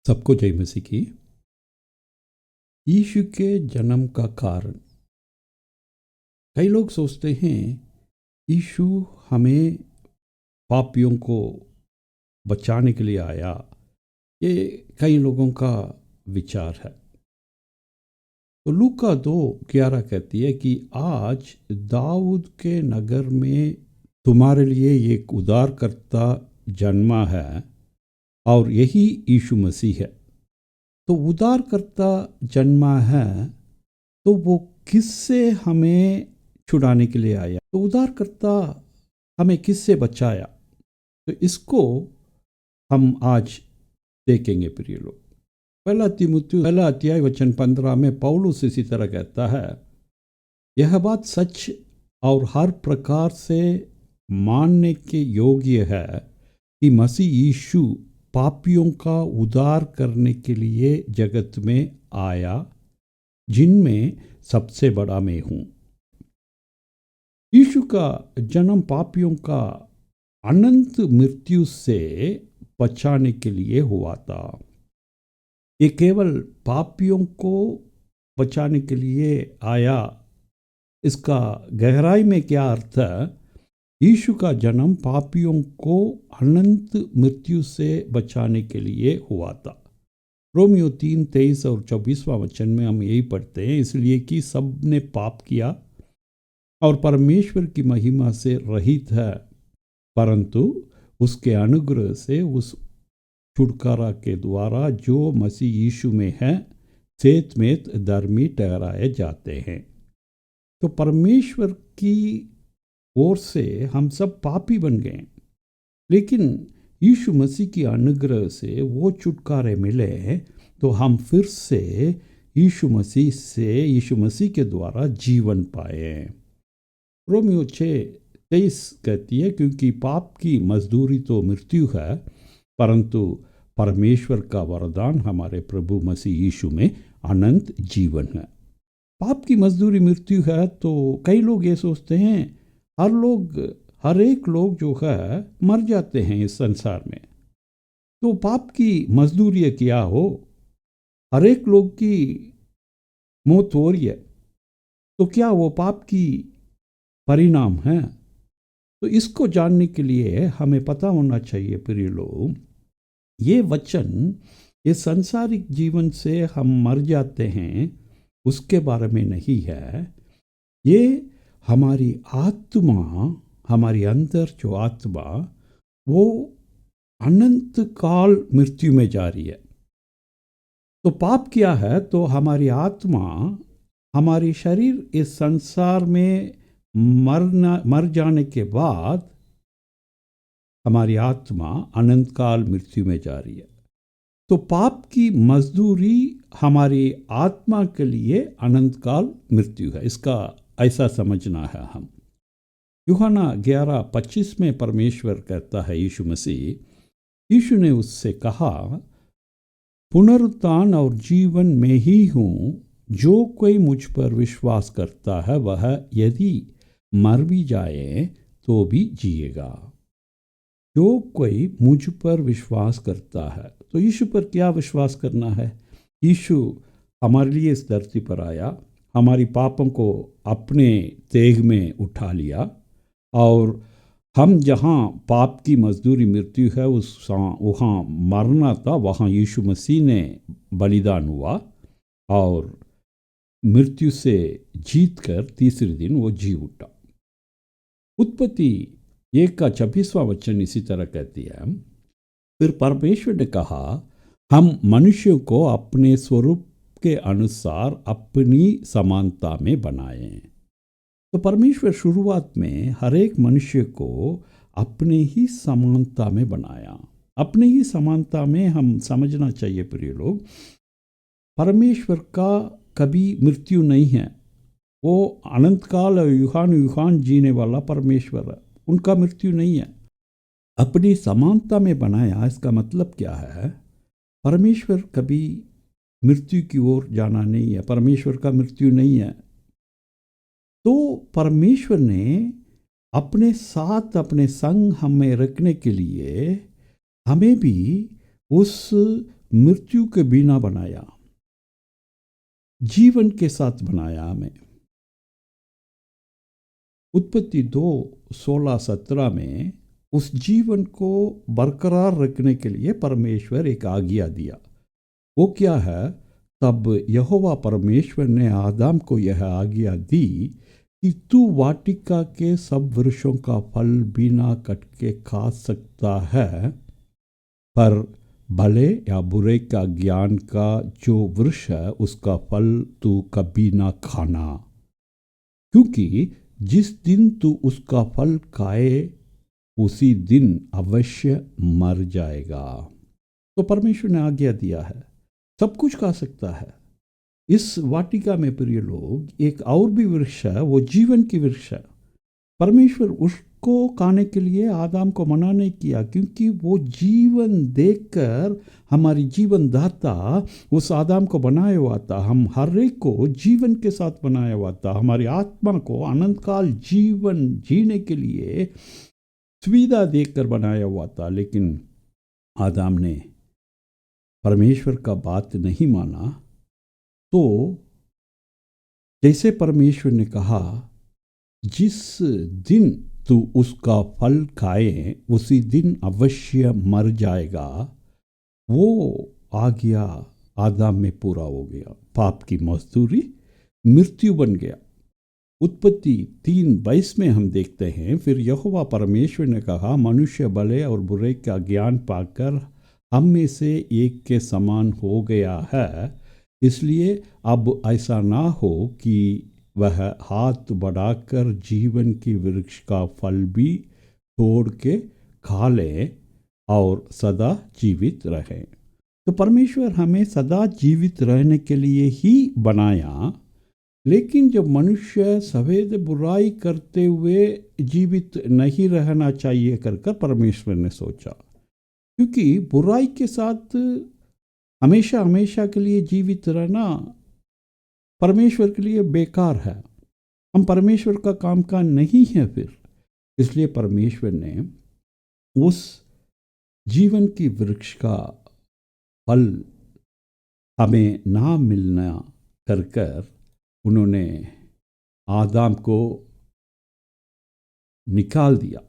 सबको जय मसीह की। यीशु के जन्म का कारण। कई लोग सोचते हैं यीशु हमें पापियों को बचाने के लिए आया। ये कई लोगों का विचार है। तो लूका 2:11 कहती है कि आज दाऊद के नगर में तुम्हारे लिए एक उद्धारकर्ता जन्मा है और यही यीशु मसीह है। तो उद्धारकर्ता जन्मा है तो वो किससे हमें छुड़ाने के लिए आया? तो उद्धारकर्ता हमें किससे बचाया? तो इसको हम आज देखेंगे प्रिय लोग। पहला तीमुथियुस 1 अध्याय 15 में पौलुस इसी तरह कहता है, यह बात सच और हर प्रकार से मानने के योग्य है कि मसीह यीशु पापियों का उद्धार करने के लिए जगत में आया, जिनमें सबसे बड़ा मैं हूं। यीशु का जन्म पापियों का अनंत मृत्यु से बचाने के लिए हुआ था। ये केवल पापियों को बचाने के लिए आया। इसका गहराई में क्या अर्थ है? यीशु का जन्म पापियों को अनंत मृत्यु से बचाने के लिए हुआ था। रोमियो 3:23 और 24वां वचन में हम यही पढ़ते हैं, इसलिए कि सब ने पाप किया और परमेश्वर की महिमा से रहित है, परंतु उसके अनुग्रह से उस छुटकारा के द्वारा जो मसीह यीशु में है सेतमेत धर्मी ठहराए जाते हैं। तो परमेश्वर की ओर से हम सब पापी बन गए, लेकिन यीशु मसीह की अनुग्रह से वो छुटकारे मिले तो हम फिर से यीशु मसीह के द्वारा जीवन पाए। रोमियो 6:23 कहती है, क्योंकि पाप की मजदूरी तो मृत्यु है, परंतु परमेश्वर का वरदान हमारे प्रभु मसीह यीशु में अनंत जीवन है। पाप की मजदूरी मृत्यु है। तो कई लोग ये सोचते हैं हर एक लोग जो है मर जाते हैं इस संसार में। तो पाप की मजदूरी क्या हो? हर एक लोग की मौत हो रही है, तो क्या वो पाप की परिणाम है? तो इसको जानने के लिए हमें पता होना चाहिए प्रिय लोग, ये वचन ये सांसारिक जीवन से हम मर जाते हैं उसके बारे में नहीं है। ये हमारी आत्मा, हमारी अंदर जो आत्मा वो अनंत काल मृत्यु में जा रही है। तो पाप क्या है? तो हमारी आत्मा, हमारी शरीर इस संसार में मर जाने के बाद हमारी आत्मा अनंत काल मृत्यु में जा रही है। तो पाप की मजदूरी हमारी आत्मा के लिए अनंत काल मृत्यु है। इसका ऐसा समझना है हम। यूहन्ना 11:25 में परमेश्वर कहता है, यीशु ने उससे कहा, पुनरुत्थान और जीवन में ही हूँ, जो कोई मुझ पर विश्वास करता है वह यदि मर भी जाए तो भी जिएगा। जो कोई मुझ पर विश्वास करता है। तो यीशु पर क्या विश्वास करना है? यीशु हमारे लिए इस धरती पर आया, हमारी पापों को अपने देह में उठा लिया और हम जहाँ पाप की मजदूरी मृत्यु है वहाँ मरना था, वहाँ यीशु मसीह ने बलिदान हुआ और मृत्यु से जीतकर तीसरे दिन वो जी उठा। उत्पत्ति 1:26वां वचन इसी तरह कहती है, फिर परमेश्वर ने कहा, हम मनुष्यों को अपने स्वरूप के अनुसार अपनी समानता में बनाएं। तो परमेश्वर शुरुआत में हर एक मनुष्य को अपने ही समानता में बनाया। अपने ही समानता में हम समझना चाहिए प्रिय लोग, परमेश्वर का कभी मृत्यु नहीं है। वो अनंत काल युगान युगान जीने वाला परमेश्वर है, उनका मृत्यु नहीं है। अपनी समानता में बनाया, इसका मतलब क्या है? परमेश्वर कभी मृत्यु की ओर जाना नहीं है, परमेश्वर का मृत्यु नहीं है। तो परमेश्वर ने अपने साथ अपने संग हमें रखने के लिए हमें भी उस मृत्यु के बिना बनाया, जीवन के साथ बनाया हमें। उत्पत्ति 2:16-17 में उस जीवन को बरकरार रखने के लिए परमेश्वर एक आज्ञा दिया। वो क्या है? तब यहोवा परमेश्वर ने आदम को यह आज्ञा दी कि तू वाटिका के सब वृक्षों का फल बिना कट के खा सकता है, पर भले या बुरे का ज्ञान का जो वृक्ष है उसका फल तू कभी ना खाना, क्योंकि जिस दिन तू उसका फल खाए उसी दिन अवश्य मर जाएगा। तो परमेश्वर ने आज्ञा दिया है, सब कुछ खा सकता है। इस वाटिका में प्रिय लोग एक और भी वृक्ष है, वो जीवन की वृक्ष है। परमेश्वर उसको खाने के लिए आदम को मना नहीं किया, क्योंकि वो जीवन देखकर हमारी जीवन दाता उस आदम को बनाया हुआ था। हम हर एक को जीवन के साथ बनाया हुआ था। हमारी आत्मा को अनंत काल जीवन जीने के लिए सुविधा देकर बनाया हुआ था। लेकिन आदम ने परमेश्वर का बात नहीं माना, तो जैसे परमेश्वर ने कहा जिस दिन तू उसका फल खाए उसी दिन अवश्य मर जाएगा, वो आज्ञा आदम में पूरा हो गया। पाप की मजदूरी मृत्यु बन गया। उत्पत्ति 3:22 में हम देखते हैं, फिर यहोवा परमेश्वर ने कहा, मनुष्य भले और बुरे का ज्ञान पाकर हम में से एक के समान हो गया है, इसलिए अब ऐसा ना हो कि वह हाथ बढ़ाकर जीवन की वृक्ष का फल भी तोड़ के खा ले और सदा जीवित रहे। तो परमेश्वर हमें सदा जीवित रहने के लिए ही बनाया। लेकिन जब मनुष्य सवेद बुराई करते हुए जीवित नहीं रहना चाहिए कर परमेश्वर ने सोचा, क्योंकि बुराई के साथ हमेशा हमेशा के लिए जीवित रहना परमेश्वर के लिए बेकार है। हम परमेश्वर का काम का नहीं है फिर। इसलिए परमेश्वर ने उस जीवन की वृक्ष का फल हमें ना मिलना कर उन्होंने आदम को निकाल दिया,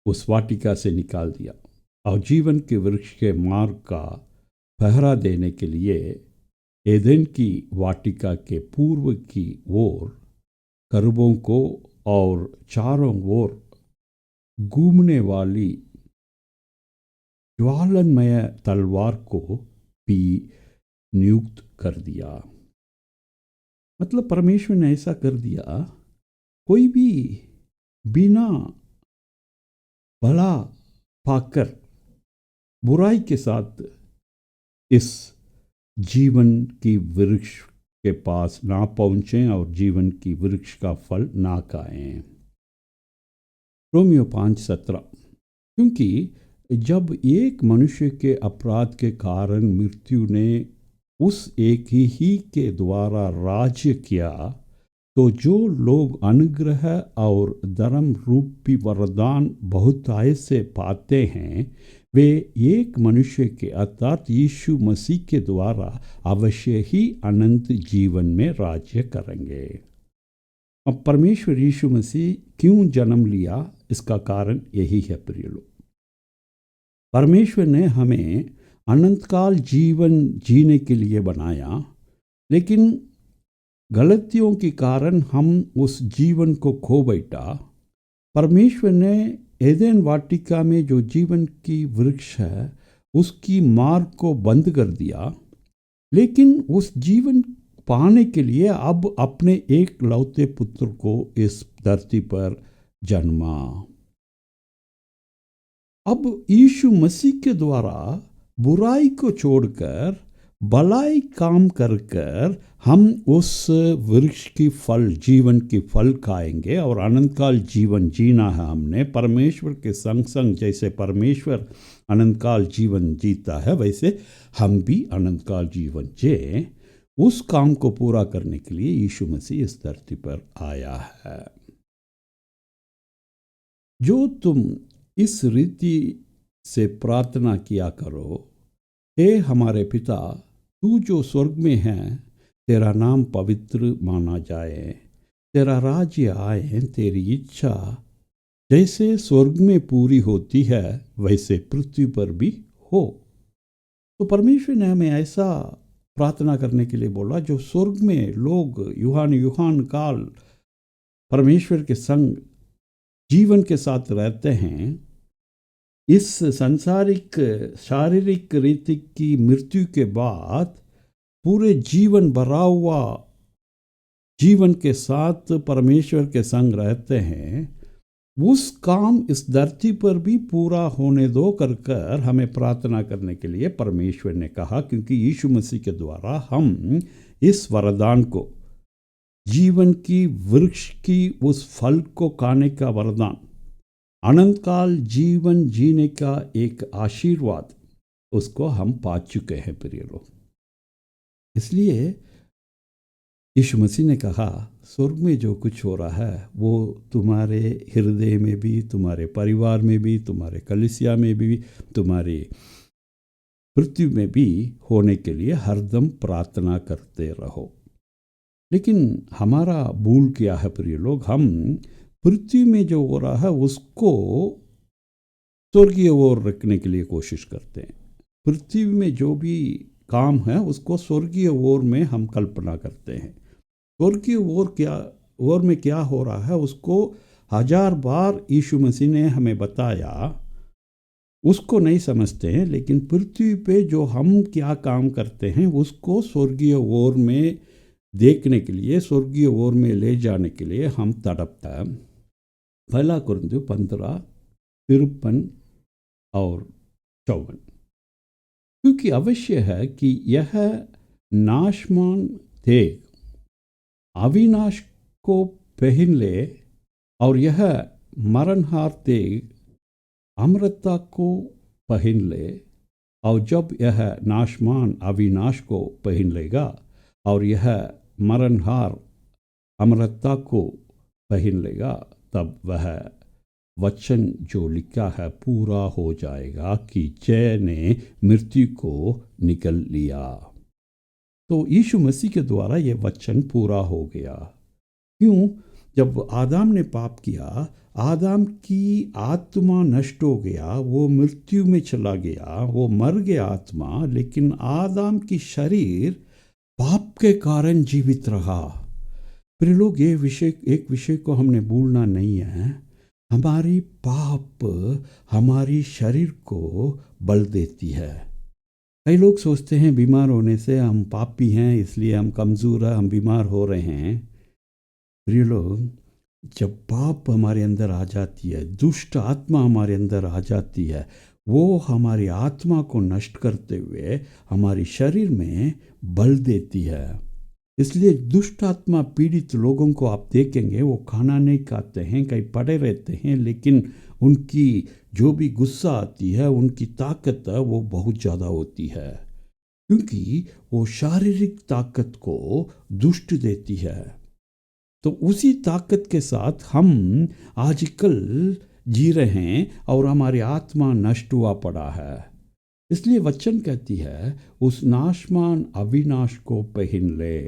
उस वाटिका से निकाल दिया, और जीवन के वृक्ष के मार्ग का पहरा देने के लिए एदेन की वाटिका के पूर्व की ओर करूबों को और चारों ओर घूमने वाली ज्वालनमय तलवार को भी नियुक्त कर दिया। मतलब परमेश्वर ने ऐसा कर दिया, कोई भी बिना भला पाकर बुराई के साथ इस जीवन की वृक्ष के पास ना पहुंचें और जीवन की वृक्ष का फल ना खाएं। रोमियो 5:17, क्योंकि जब एक मनुष्य के अपराध के कारण मृत्यु ने उस एक ही के द्वारा राज्य किया, तो जो लोग अनुग्रह और धर्म रूपी वरदान बहुतायत से पाते हैं, वे एक मनुष्य के अर्थात यीशु मसीह के द्वारा अवश्य ही अनंत जीवन में राज्य करेंगे। अब परमेश्वर यीशु मसीह क्यों जन्म लिया, इसका कारण यही है प्रिय लोग। परमेश्वर ने हमें अनंतकाल जीवन जीने के लिए बनाया, लेकिन गलतियों के कारण हम उस जीवन को खो बैठा। परमेश्वर ने एदेन वाटिका में जो जीवन की वृक्ष है उसकी मार्ग को बंद कर दिया, लेकिन उस जीवन पाने के लिए अब अपने एक लौते पुत्र को इस धरती पर जन्मा। अब यीशु मसीह के द्वारा बुराई को छोड़कर भलाई काम कर हम उस वृक्ष की फल, जीवन की फल खाएंगे और अनंतकाल जीवन जीना है हमने। परमेश्वर के संग संग जैसे परमेश्वर अनंतकाल जीवन जीता है, वैसे हम भी अनंतकाल जीवन जिए। उस काम को पूरा करने के लिए यीशु मसीह इस धरती पर आया है। जो तुम इस रीति से प्रार्थना किया करो, हे हमारे पिता, तू जो स्वर्ग में है, तेरा नाम पवित्र माना जाए, तेरा राज्य आए, तेरी इच्छा जैसे स्वर्ग में पूरी होती है वैसे पृथ्वी पर भी हो। तो परमेश्वर ने हमें ऐसा प्रार्थना करने के लिए बोला, जो स्वर्ग में लोग युहान युहान काल परमेश्वर के संग जीवन के साथ रहते हैं, इस संसारिक शारीरिक रीति की मृत्यु के बाद पूरे जीवन भरा हुआ जीवन के साथ परमेश्वर के संग रहते हैं, उस काम इस धरती पर भी पूरा होने दो कर कर हमें प्रार्थना करने के लिए परमेश्वर ने कहा। क्योंकि यीशु मसीह के द्वारा हम इस वरदान को, जीवन की वृक्ष की उस फल को खाने का वरदान, अनंत काल जीवन जीने का एक आशीर्वाद, उसको हम पा चुके हैं प्रिय लोग। इसलिए यीशु मसीह ने कहा, स्वर्ग में जो कुछ हो रहा है वो तुम्हारे हृदय में भी, तुम्हारे परिवार में भी, तुम्हारे कलीसिया में भी, तुम्हारी पृथ्वी में भी होने के लिए हरदम प्रार्थना करते रहो। लेकिन हमारा भूल क्या है प्रिय लोग, हम पृथ्वी में जो हो रहा है उसको स्वर्गीय ओर रखने के लिए कोशिश करते हैं। पृथ्वी में जो भी काम है उसको स्वर्गीय ओर में हम कल्पना करते हैं। स्वर्गीय ओर में क्या हो रहा है उसको 1000 बार यीशु मसीह ने हमें बताया, उसको नहीं समझते हैं। लेकिन पृथ्वी पे जो हम क्या काम करते हैं उसको स्वर्गीय ओर में देखने के लिए, स्वर्गीय ओर में ले जाने के लिए हम तड़पता है। 1 कुरिन्थियों 15:53 और 54। क्योंकि अवश्य है कि यह नाशमान तेग अविनाश को पहन ले, और यह मरणहार तेग अमरता को पहन ले। और जब यह नाशमान अविनाश को पहन लेगा और यह मरणहार अमरता को पहन लेगा, तब वह वचन जो लिखा है पूरा हो जाएगा कि जय ने मृत्यु को निकल लिया। तो यीशु मसीह के द्वारा यह वचन पूरा हो गया। क्यों? जब आदम ने पाप किया, आदम की आत्मा नष्ट हो गया, वो मृत्यु में चला गया, वो मर गया आत्मा। लेकिन आदम की शरीर पाप के कारण जीवित रहा। प्रिय लोग, एक विषय को हमने भूलना नहीं है। हमारी पाप हमारी शरीर को बल देती है। कई लोग सोचते हैं बीमार होने से हम पापी हैं, इसलिए हम कमज़ोर हैं, हम बीमार हो रहे हैं। प्रिय लोग, जब पाप हमारे अंदर आ जाती है, दुष्ट आत्मा हमारे अंदर आ जाती है, वो हमारी आत्मा को नष्ट करते हुए हमारी शरीर में बल देती है। इसलिए दुष्ट आत्मा पीड़ित लोगों को आप देखेंगे, वो खाना नहीं खाते हैं, कहीं पड़े रहते हैं, लेकिन उनकी जो भी गुस्सा आती है, उनकी ताकत है, वो बहुत ज़्यादा होती है। क्योंकि वो शारीरिक ताकत को दुष्ट देती है। तो उसी ताकत के साथ हम आजकल जी रहे हैं और हमारी आत्मा नष्ट हुआ पड़ा है। इसलिए वचन कहती है, उस नाशमान अविनाश को पहन ले।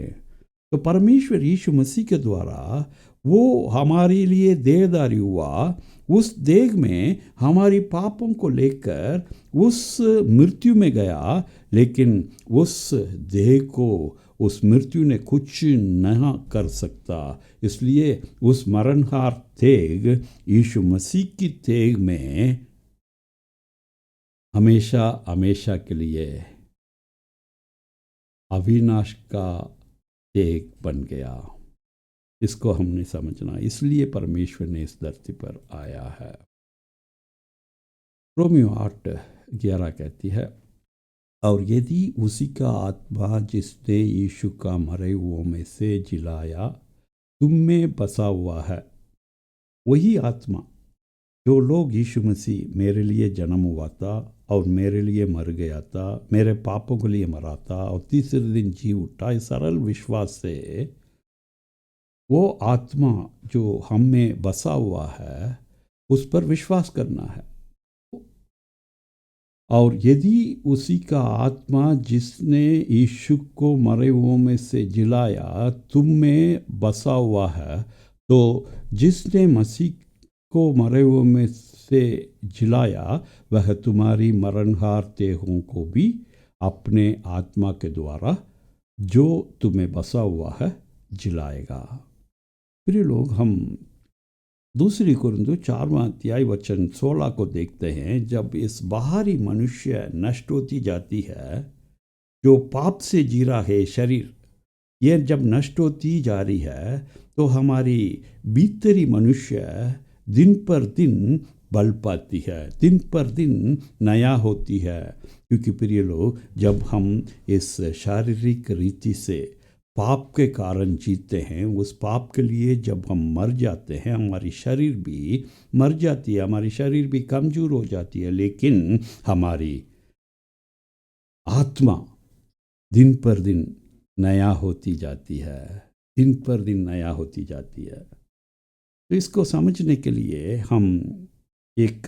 तो परमेश्वर यीशु मसीह के द्वारा वो हमारे लिए देहधारी हुआ, उस देह में हमारी पापों को लेकर उस मृत्यु में गया। लेकिन उस देह को उस मृत्यु ने कुछ नहीं कर सकता। इसलिए उस मरणहार तेग यीशु मसीह की तेग में हमेशा हमेशा के लिए अविनाश का तेग बन गया। इसको हमने समझना, इसलिए परमेश्वर ने इस धरती पर आया है। रोमियो 8:11 कहती है, और यदि उसी का आत्मा जिसने यीशु का मरे हुओं में से जिलाया तुम में बसा हुआ है, वही आत्मा जो लोग यीशु मसीह मेरे लिए जन्म हुआ था और मेरे लिए मर गया था, मेरे पापों के लिए मरा था और तीसरे दिन जी उठा, इस सरल विश्वास से वो आत्मा जो हम में बसा हुआ है उस पर विश्वास करना है। और यदि उसी का आत्मा जिसने यीशु को मरे हुओं में से जिलाया तुम में बसा हुआ है, तो जिसने मसीह को मरे हुओं में से जिलाया वह तुम्हारी मरणहार देहों को भी अपने आत्मा के द्वारा जो तुम्हें बसा हुआ है जिलाएगा। प्रिय लोग, हम दूसरी कुरिन्थियों 4वां अध्याय वचन 16 को देखते हैं। जब इस बाहरी मनुष्य नष्ट होती जाती है, जो पाप से जी रहा है शरीर, यह जब नष्ट होती जा रही है, तो हमारी भीतरी मनुष्य दिन पर दिन बल पाती है, दिन पर दिन नया होती है। क्योंकि प्रिय लोग, जब हम इस शारीरिक रीति से पाप के कारण जीते हैं, उस पाप के लिए जब हम मर जाते हैं, हमारी शरीर भी मर जाती है, हमारी शरीर भी कमज़ोर हो जाती है, लेकिन हमारी आत्मा दिन पर दिन नया होती जाती है, दिन पर दिन नया होती जाती है। तो इसको समझने के लिए हम एक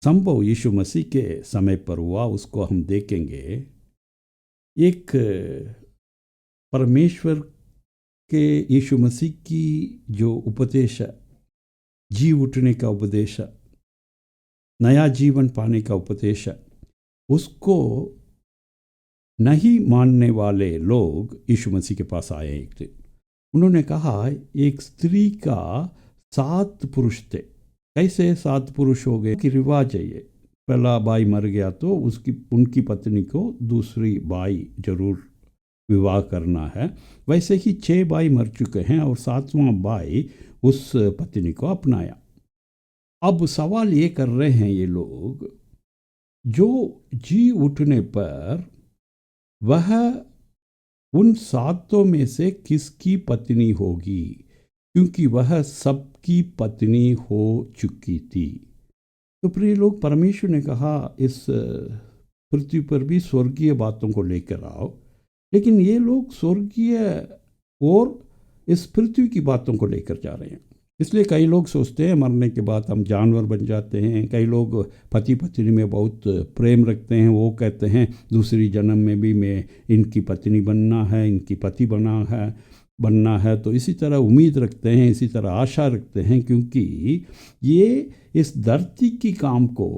संभव यीशु मसीह के समय पर हुआ उसको हम देखेंगे। एक परमेश्वर के यीशु मसीह की जो उपदेश है, जी उठने का उपदेश है, नया जीवन पाने का उपदेश है, उसको नहीं मानने वाले लोग यीशु मसीह के पास आए एक दिन। उन्होंने कहा, एक स्त्री का 7 पुरुष थे। कैसे 7 पुरुष हो गए? कि रिवाज है ये, पहला भाई मर गया तो उनकी पत्नी को दूसरी भाई जरूर विवाह करना है। वैसे ही 6 भाई मर चुके हैं और 7वां भाई उस पत्नी को अपनाया। अब सवाल ये कर रहे हैं ये लोग, जो जी उठने पर वह उन 7 में से किसकी पत्नी होगी, क्योंकि वह सबकी पत्नी हो चुकी थी। तो प्रिय लोग, परमेश्वर ने कहा इस पृथ्वी पर भी स्वर्गीय बातों को लेकर आओ, लेकिन ये लोग स्वर्गीय और इस पृथ्वी की बातों को लेकर जा रहे हैं। इसलिए कई लोग सोचते हैं मरने के बाद हम जानवर बन जाते हैं। कई लोग पति पत्नी में बहुत प्रेम रखते हैं, वो कहते हैं दूसरी जन्म में भी मैं इनकी पत्नी बनना है, इनकी पति बनना है। तो इसी तरह उम्मीद रखते हैं, इसी तरह आशा रखते हैं, क्योंकि ये इस धरती की काम को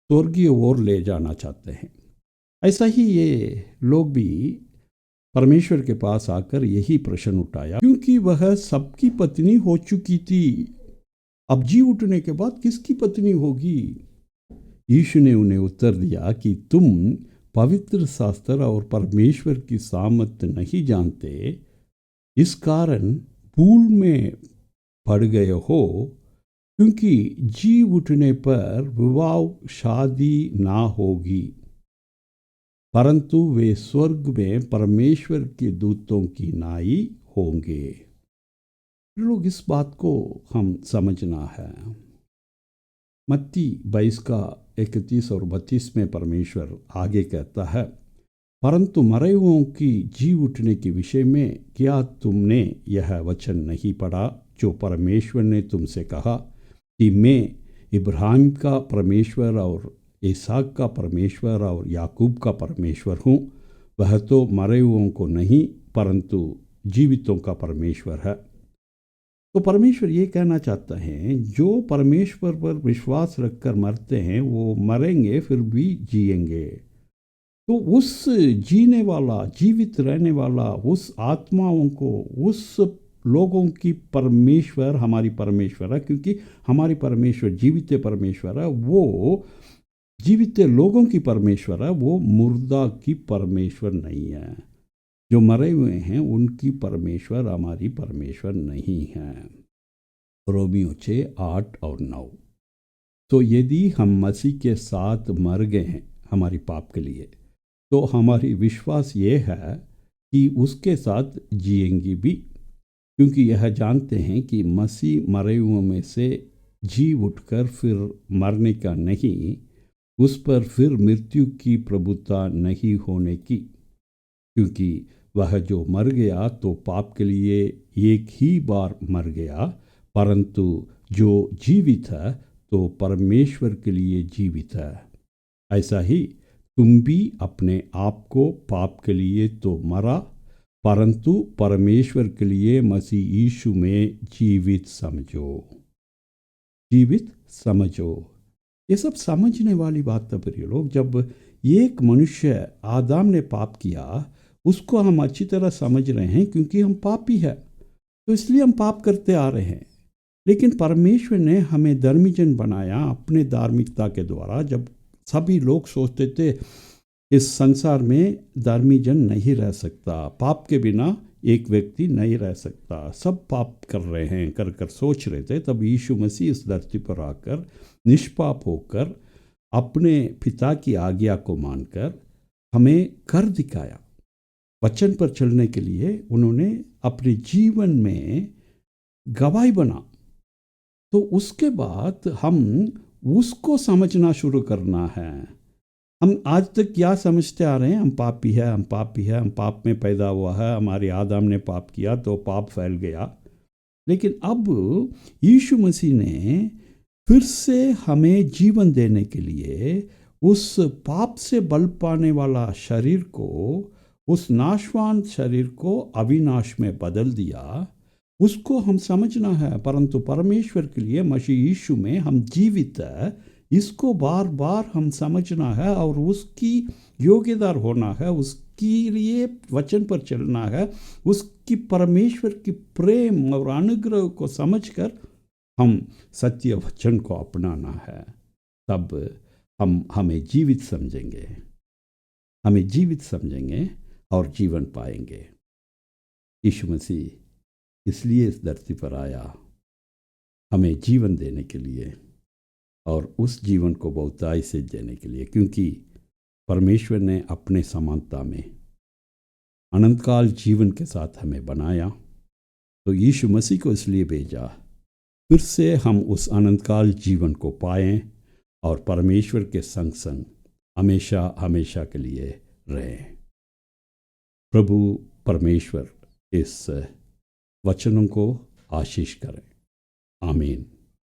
स्वर्गीय ओर ले जाना चाहते हैं। ऐसा ही ये लोग भी परमेश्वर के पास आकर यही प्रश्न उठाया, क्योंकि वह सबकी पत्नी हो चुकी थी, अब जी उठने के बाद किसकी पत्नी होगी? यीशु ने उन्हें उत्तर दिया कि तुम पवित्र शास्त्र और परमेश्वर की सामर्थ नहीं जानते, इस कारण भूल में पड़ गए हो, क्योंकि जी उठने पर विवाह शादी ना होगी, परंतु वे स्वर्ग में परमेश्वर के दूतों की नाई होंगे। लोग, इस बात को हम समझना है। मत्ती 22 का 31 और 32 में परमेश्वर आगे कहता है, परंतु मरे हुओं की जी उठने के विषय में क्या तुमने यह वचन नहीं पढ़ा जो परमेश्वर ने तुमसे कहा कि मैं इब्राहिम का परमेश्वर और इसहाक का परमेश्वर और याकूब का परमेश्वर हूँ। वह तो मरे हुओं को नहीं परंतु जीवितों का परमेश्वर है। तो परमेश्वर ये कहना चाहता है, जो परमेश्वर पर विश्वास रखकर मरते हैं वो मरेंगे फिर भी जिएंगे। तो उस जीने वाला, जीवित रहने वाला, उस आत्माओं को, उस लोगों की परमेश्वर हमारी परमेश्वर है, क्योंकि हमारी परमेश्वर जीवित परमेश्वर है। वो जीवित लोगों की परमेश्वर है, वो मुर्दा की परमेश्वर नहीं है। जो मरे हुए हैं उनकी परमेश्वर हमारी परमेश्वर नहीं है। रोमियो 6:8 और 9। तो यदि हम मसीह के साथ मर गए हैं हमारी पाप के लिए, तो हमारी विश्वास ये है कि उसके साथ जिएंगी भी, क्योंकि यह जानते हैं कि मसीह मरे हुओं में से जी उठकर फिर मरने का नहीं, उस पर फिर मृत्यु की प्रभुता नहीं होने की, क्योंकि वह जो मर गया तो पाप के लिए एक ही बार मर गया, परंतु जो जीवित है तो परमेश्वर के लिए जीवित है। ऐसा ही तुम भी अपने आप को पाप के लिए तो मरा, परंतु परमेश्वर के लिए मसीह यीशु में जीवित समझो। जीवित समझो। ये सब समझने वाली बात है प्रिय लोग। जब एक मनुष्य आदम ने पाप किया, उसको हम अच्छी तरह समझ रहे हैं क्योंकि हम पापी है, तो इसलिए हम पाप करते आ रहे हैं। लेकिन परमेश्वर ने हमें धर्मीजन बनाया अपने धार्मिकता के द्वारा। जब सभी लोग सोचते थे इस संसार में धर्मीजन नहीं रह सकता, पाप के बिना एक व्यक्ति नहीं रह सकता, सब पाप कर रहे हैं कर कर सोच रहे थे, तब यीशु मसीह इस धरती पर आकर निष्पाप होकर अपने पिता की आज्ञा को मानकर हमें कर दिखाया। वचन पर चलने के लिए उन्होंने अपने जीवन में गवाही बना। तो उसके बाद हम उसको समझना शुरू करना है। हम आज तक क्या समझते आ रहे हैं? हम पापी है, हम पापी है, हम पाप में पैदा हुआ है, हमारे आदम ने पाप किया तो पाप फैल गया। लेकिन अब यीशु मसीह ने फिर से हमें जीवन देने के लिए उस पाप से बल पाने वाला शरीर को, उस नाशवान शरीर को अविनाश में बदल दिया। उसको हम समझना है। परंतु परमेश्वर के लिए मसीह यीशु में हम जीवित है, इसको बार बार हम समझना है और उसकी योग्यदार होना है, उसके लिए वचन पर चलना है, उसकी परमेश्वर की प्रेम और अनुग्रह को समझकर हम सत्य वचन को अपनाना है। तब हम हमें जीवित समझेंगे, हमें जीवित समझेंगे और जीवन पाएंगे। यीशु मसीह इसलिए इस धरती पर आया, हमें जीवन देने के लिए और उस जीवन को बहुताई से देने के लिए, क्योंकि परमेश्वर ने अपने समानता में अनंतकाल जीवन के साथ हमें बनाया। तो यीशु मसीह को इसलिए भेजा फिर से हम उस अनंतकाल जीवन को पाएं और परमेश्वर के संग संग हमेशा हमेशा के लिए रहें। प्रभु परमेश्वर इस वचनों को आशीष करें। आमीन।